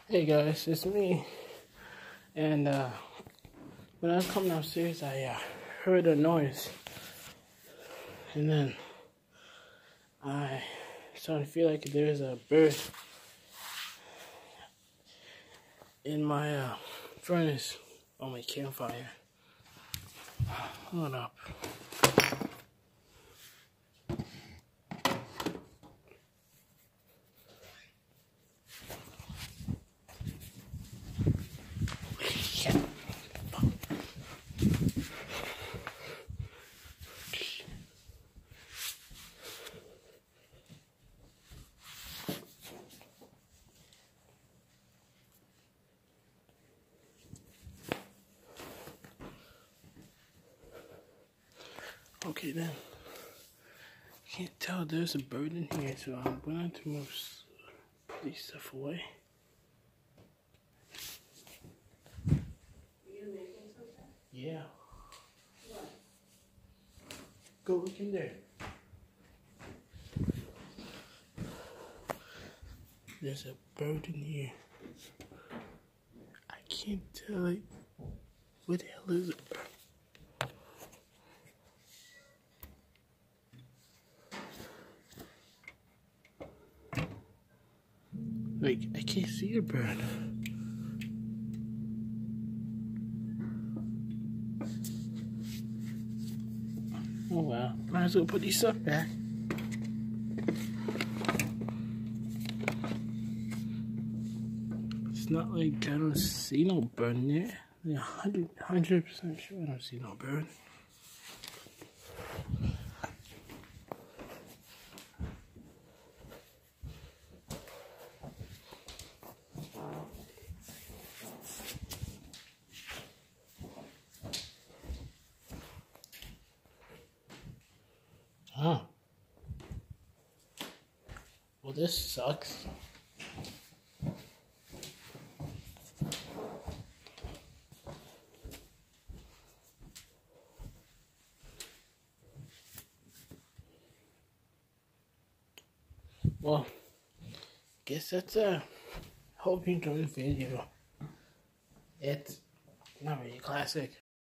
Hey guys, it's me. And when I was coming upstairs, I heard a noise, and then I started to feel like there's a bird in my furnace on my campfire. Hold up. Okay then, can't tell there's a bird in here, so I'm going to put these stuff away. You making something? Yeah. What? Go look in there. There's a bird in here. I can't tell, like, what the hell is it? Like, I can't see a bird. Oh well, might as well put these stuff back. It's not like I don't see no bird in there. I'm 100% sure I don't see no bird. Huh. Well, this sucks. Well, guess that's hope you enjoyed the video. It's not really classic.